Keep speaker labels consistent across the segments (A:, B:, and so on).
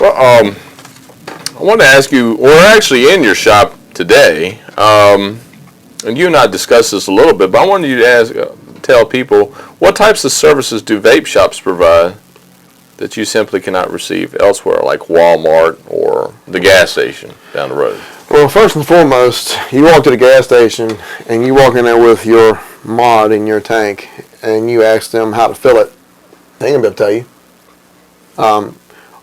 A: Well, I want to ask you, we're actually in your shop today, and you and I discussed this a little bit, but I wanted you to tell people, what types of services do vape shops provide that you simply cannot receive elsewhere, like Walmart or the gas station down the road?
B: Well, first and foremost, you walk to the gas station and you walk in there with your mod in your tank and you ask them how to fill it. They ain't gonna be able to tell you.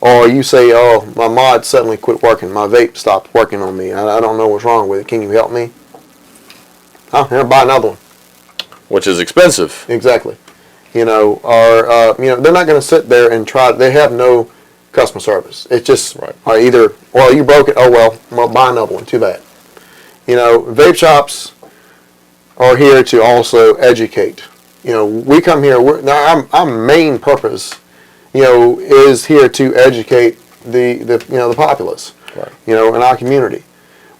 B: Or you say, oh, my mod suddenly quit working. My vape stopped working on me. I don't know what's wrong with it. Can you help me? Oh, here, buy another one.
A: Which is expensive.
B: Exactly. Or they're not going to sit there and try. They have no customer service. It's just either, well, you broke it. Oh well, buy another one. Too bad. Vape shops are here to also educate. We come here. Our main purpose, is here to educate the populace.
A: Right.
B: In our community.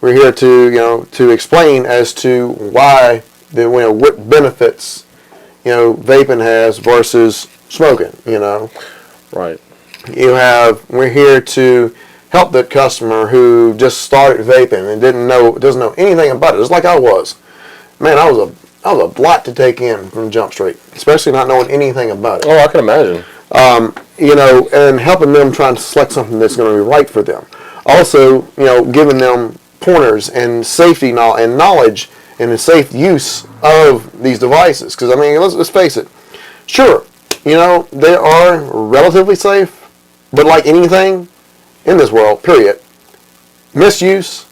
B: We're here to explain as to why what benefits vaping has versus smoking.
A: Right.
B: We're here to help that customer who just started vaping and doesn't know anything about it. It's like I was. Man, I was a lot to take in from Jump Street, especially not knowing anything about it.
A: Oh, I can imagine.
B: And helping them trying to select something that's going to be right for them. Also, giving them pointers and safety knowledge and the safe use of these devices. Because, let's face it. Sure, they are relatively safe, but like anything in this world, period, misuse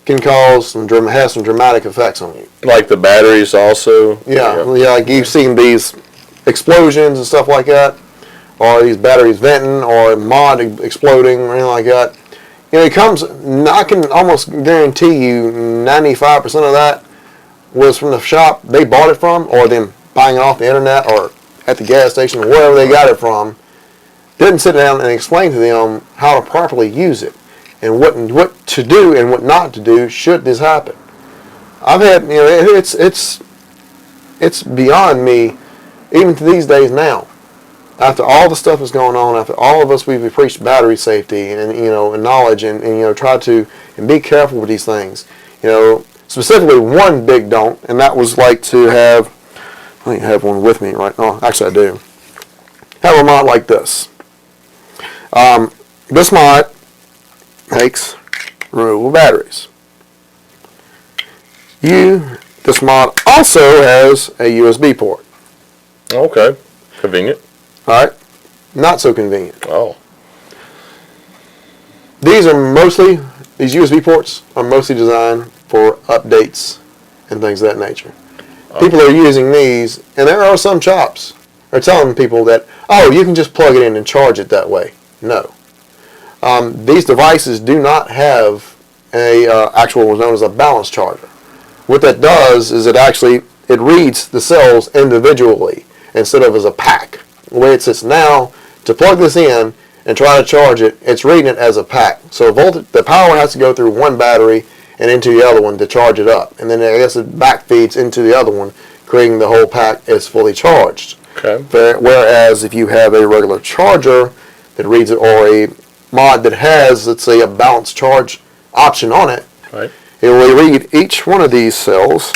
B: can have some dramatic effects on you.
A: Like the batteries also?
B: Yeah, like you've seen these explosions and stuff like that, or these batteries venting, or mod exploding, or anything like that. It comes, I can almost guarantee you 95% of that was from the shop they bought it from, or them buying it off the internet, or at the gas station, or wherever they got it from. Didn't sit down and explain to them how to properly use it, and what to do and what not to do should this happen. I've had, it's beyond me, even to these days now. After all the stuff that's going on, after all of us, we've preached battery safety and and knowledge and try to and be careful with these things. Specifically one big don't, and that was like to have. I don't have one with me right now. Actually, I do. Have a mod like this. This mod makes removable batteries. This mod also has a USB port.
A: Okay, convenient.
B: All right, not so convenient.
A: Oh.
B: These USB ports are mostly designed for updates and things of that nature. Okay. People are using these, and there are some shops are telling people that, oh, you can just plug it in and charge it that way. No. These devices do not have actual what's known as a balance charger. What that does is it reads the cells individually instead of as a pack. The way it sits now, to plug this in and try to charge it, it's reading it as a pack. So the power has to go through one battery and into the other one to charge it up. And then I guess it back feeds into the other one, creating the whole pack is fully charged.
A: Okay.
B: Whereas if you have a regular charger that reads it, or a mod that has, let's say, a balanced charge option on it,
A: right,
B: it will read each one of these cells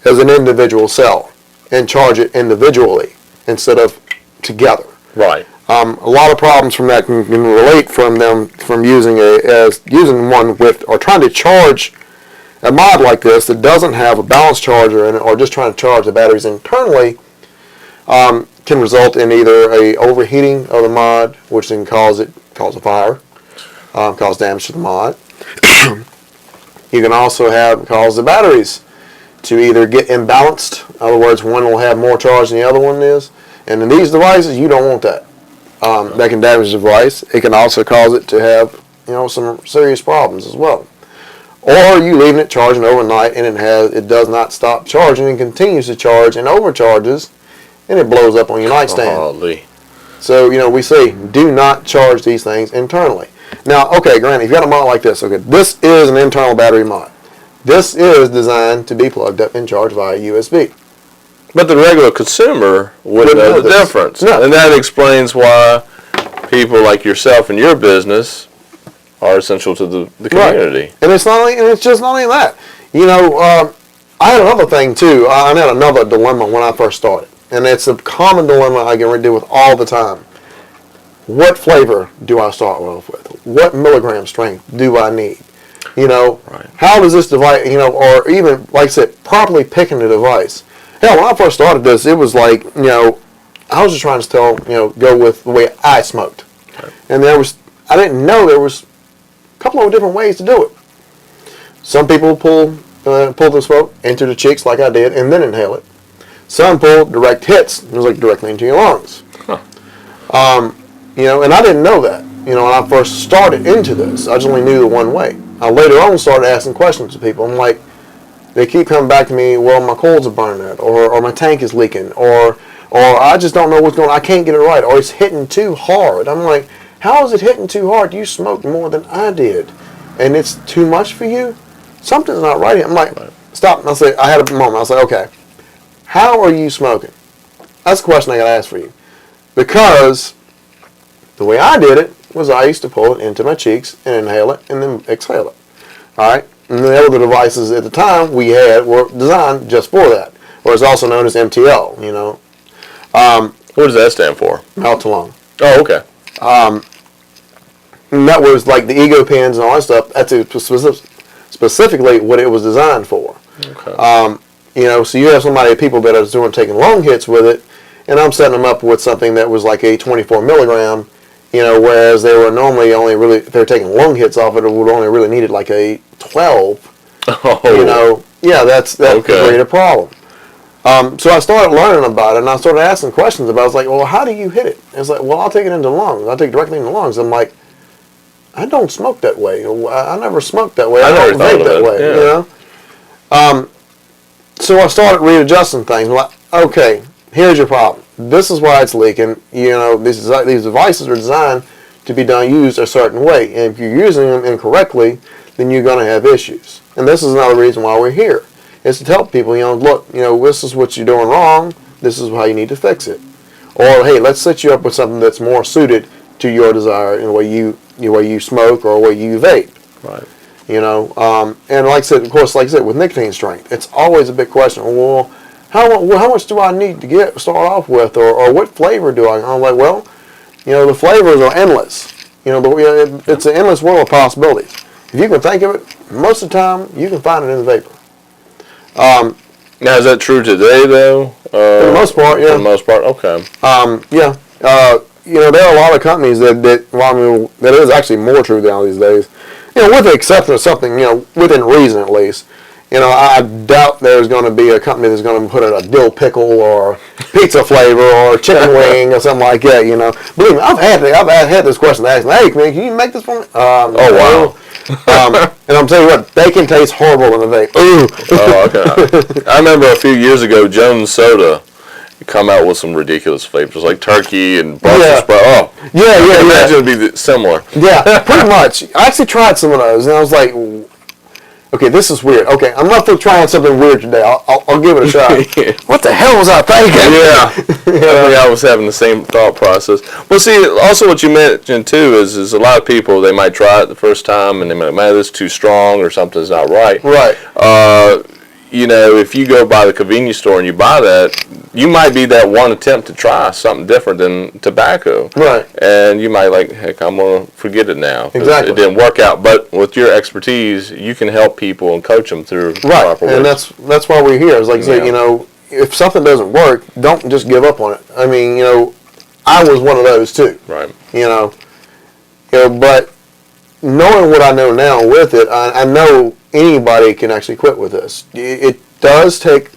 B: as an individual cell and charge it individually instead of together.
A: Right.
B: A lot of problems from that can relate from using one with, or trying to charge a mod like this that doesn't have a balanced charger in it, or just trying to charge the batteries internally, can result in either a overheating of the mod, which then cause a fire, cause damage to the mod. You can also cause the batteries to either get imbalanced. In other words, one will have more charge than the other one is. And in these devices, you don't want that. That can damage the device. It can also cause it to have, some serious problems as well. Or you leaving it charging overnight and it does not stop charging and continues to charge and overcharges, and it blows up on your nightstand.
A: Holy.
B: So, we say do not charge these things internally. Now, okay, granted, if you got a mod like this, okay, this is an internal battery mod. This is designed to be plugged up and charged via USB.
A: But the regular consumer wouldn't know the difference.
B: No.
A: And that explains why people like yourself and your business are essential to the community.
B: Right. And it's just not only that. I had another thing too. I had another dilemma when I first started, and it's a common dilemma I get ready to deal with all the time. What flavor do I start off with? What milligram strength do I need?
A: Right.
B: How does this device, or even, like I said, properly picking the device. Hell, when I first started this, it was like, I was just trying to go with the way I smoked.
A: Right.
B: And I didn't know there was a couple of different ways to do it. Some people pull the smoke into the cheeks like I did and then inhale it. Some pull direct hits, it was like directly into your lungs.
A: Huh.
B: And I didn't know that. When I first started into this, I just only knew the one way. I later on started asking questions to people. I'm like, they keep coming back to me, well, my coils are burning out, or my tank is leaking, or I just don't know what's going on. I can't get it right, or it's hitting too hard. I'm like, how is it hitting too hard? You smoked more than I did, and it's too much for you? Something's not right here. I'm like, stop. I had a moment. I was like, okay, how are you smoking? That's the question I got to ask for you. Because the way I did it was I used to pull it into my cheeks and inhale it and then exhale it. All right? And the other devices at the time we had were designed just for that, or it's also known as MTL,
A: What does that stand for?
B: mouth to lung.
A: Oh, okay.
B: And that was like the ego pins and all that stuff. That's specifically what it was designed for.
A: Okay.
B: So you have people that are taking long hits with it, and I'm setting them up with something that was like a 24 milligram, whereas they were normally if they were taking long hits off it would only really needed like a 12.
A: Oh.
B: That's created a problem. So I started learning about it, and I started asking questions about it. I was like, well, how do you hit it? And it's like, well, I'll take it into the lungs. I'll take it directly into the lungs. I'm like, I don't smoke that way. I never smoked that way. I
A: never
B: don't
A: thought
B: vape
A: of
B: that
A: it.
B: way, So I started readjusting things. I'm like, okay, here's your problem. This is why it's leaking. These devices are designed to be used a certain way. And if you're using them incorrectly, then you're going to have issues. And this is another reason why we're here. It's to help people, look, this is what you're doing wrong. This is how you need to fix it. Or, hey, let's set you up with something that's more suited to your desire in the way you smoke or the way you vape.
A: Right.
B: And like I said, of course, with nicotine strength, it's always a big question. Well, how much do I need to start off with, or what flavor do I? I'm like, well, the flavors are endless. It's an endless world of possibilities. If you can think of it, most of the time you can find it in the vapor.
A: Now, is that true today, though?
B: For the most part, yeah.
A: For the most part, okay.
B: Yeah. There are a lot of companies that is actually more true now these days. With the exception of something, within reason at least. I doubt there's going to be a company that's going to put in a dill pickle or pizza flavor or chicken wing or something like that. Believe me, I've had this question asked me. Hey, man, can you make this for me?
A: Wow.
B: And I'm telling you what, they can taste horrible in the vape. Ooh.
A: Oh, okay. I remember a few years ago, Jones Soda come out with some ridiculous flavors like turkey and Brussels sprout. Oh,
B: yeah.
A: Imagine it'd be similar.
B: Yeah, pretty much. I actually tried some of those, and I was like, okay, this is weird. Okay, I'm not trying something weird today. I'll give it a shot. What the hell was I thinking?
A: Yeah. I was having the same thought process. Well, see, also what you mentioned too is a lot of people, they might try it the first time and they might, man, this is too strong or something's not right.
B: Right.
A: If you go by the convenience store and you buy that, you might be that one attempt to try something different than tobacco.
B: Right.
A: And you might heck, I'm going to forget it now.
B: Exactly.
A: It didn't work out. But with your expertise, you can help people and coach them through proper ways.
B: And that's why we're here. It's like, say, if something doesn't work, don't just give up on it. I mean, I was one of those too.
A: Right.
B: But knowing what I know now with it, I know anybody can actually quit with this. It does take,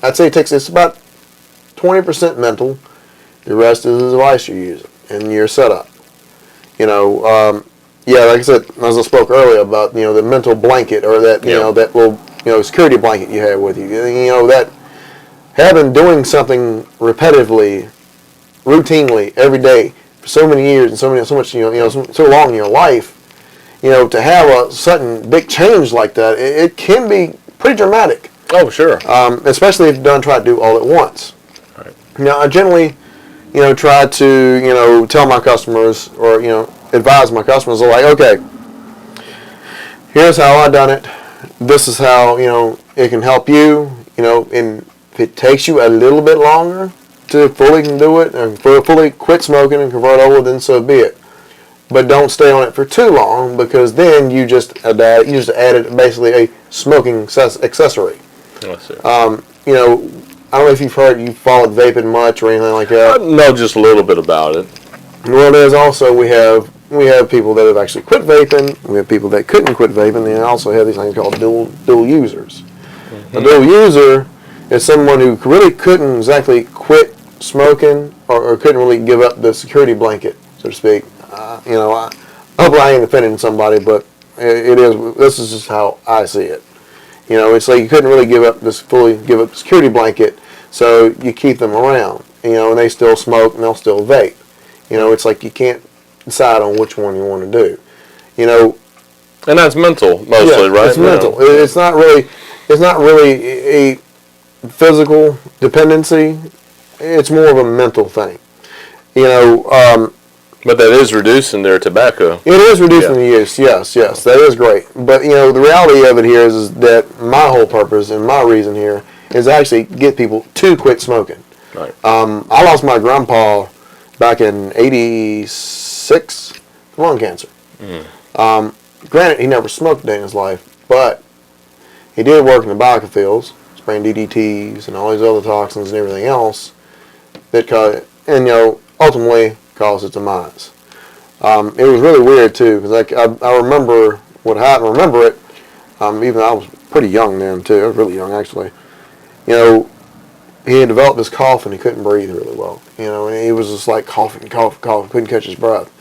B: I'd say it's about 20% mental. The rest is the device you're using and your setup. Like I said, as I spoke earlier about, the mental blanket or that, that little, security blanket you have with you. That doing something repetitively, routinely, every day for so many years and so much, so long in your life, to have a sudden big change like that, it can be pretty dramatic.
A: Oh, sure.
B: Especially if you don't try to do all at once.
A: Right.
B: Now, I generally, try to, tell my customers or, advise my customers, like, okay, here's how I done it. This is how, it can help you, and if it takes you a little bit longer to fully do it and fully quit smoking and convert over, then so be it. But don't stay on it for too long, because then you just added basically a smoking accessory.
A: That's it.
B: I don't know if you've followed vaping much or anything like that.
A: I know just a little bit about it.
B: Well, there's also we have people that have actually quit vaping. We have people that couldn't quit vaping. They also have these things called dual users. A dual user is someone who really couldn't exactly quit smoking or couldn't really give up the security blanket, so to speak. I hope I ain't offending somebody, but this is just how I see it. It's like you couldn't really fully give up the security blanket, so you keep them around, and they still smoke and they'll still vape. It's like you can't decide on which one you want to do.
A: And that's mental mostly, right?
B: It's mental. It's not really a physical dependency. It's more of a mental thing.
A: But that is reducing their tobacco.
B: It is reducing the use, yes, that is great. But, the reality of it here is that my whole purpose and my reason here is actually get people to quit smoking.
A: Right.
B: I lost my grandpa back in '86 to lung cancer. Granted, he never smoked a day in his life, but he did work in the biofields, spraying DDTs and all these other toxins and everything else that ultimately caused his demise. It was really weird too, because I remember what happened. I remember it, even though I was pretty young then too. I was really young actually. He had developed this cough and he couldn't breathe really well. And he was just like coughing, couldn't catch his breath.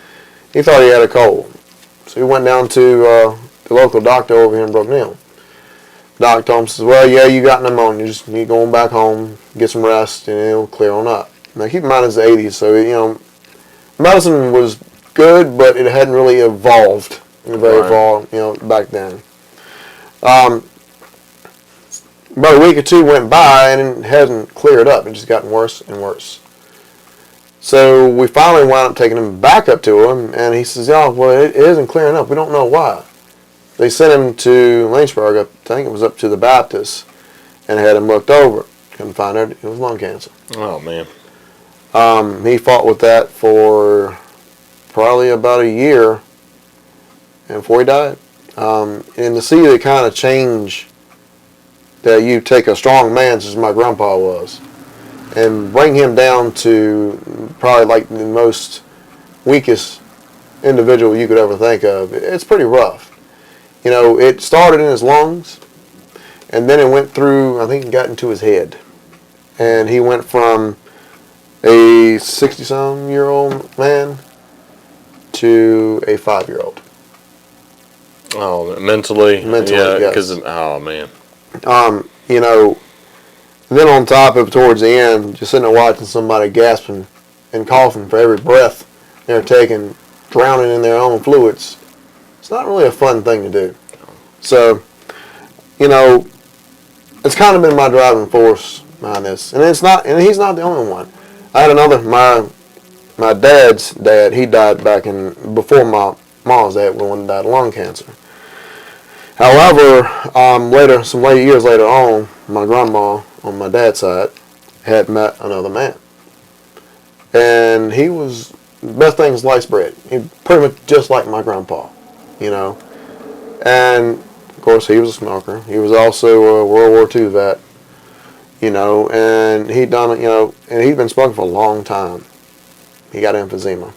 B: He thought he had a cold, so he went down to the local doctor over here in Brook Neal. Doc told him, says, "Well, yeah, you got pneumonia. Just need going back home, get some rest, and it'll clear on up." Now keep in mind it's the '80s, so medicine was good, but it hadn't really evolved very far, back then. About a week or two went by, and it hasn't cleared up. It just gotten worse and worse. So we finally wound up taking him back up to him, and he says, "Yeah, well, it isn't clearing up. We don't know why." They sent him to Lynchburg, I think it was up to the Baptist, and had him looked over. Couldn't find out it was lung cancer.
A: Oh, man.
B: He fought with that for probably about a year, and before he died. And to see the kind of change that you take a strong man, such as my grandpa was, and bring him down to probably like the most weakest individual you could ever think of, it's pretty rough. It started in his lungs, and then it went through, I think it got into his head. And he went from a 60-some-year-old man to a 5-year-old.
A: Oh, mentally? Yeah, because, oh, man.
B: Then on top of towards the end, just sitting there watching somebody gasping and coughing for every breath they're taking, drowning in their own fluids. It's not really a fun thing to do. So, it's kind of been my driving force behind this. And he's not the only one. I had another, my dad's dad, he died before my mom's dad, when he died of lung cancer. However, some years later on, my grandma on my dad's side had met another man. And he was the best thing sliced bread. He pretty much just like my grandpa, And, of course, he was a smoker. He was also a World War II vet, and he'd done it, and he'd been smoking for a long time. He got emphysema.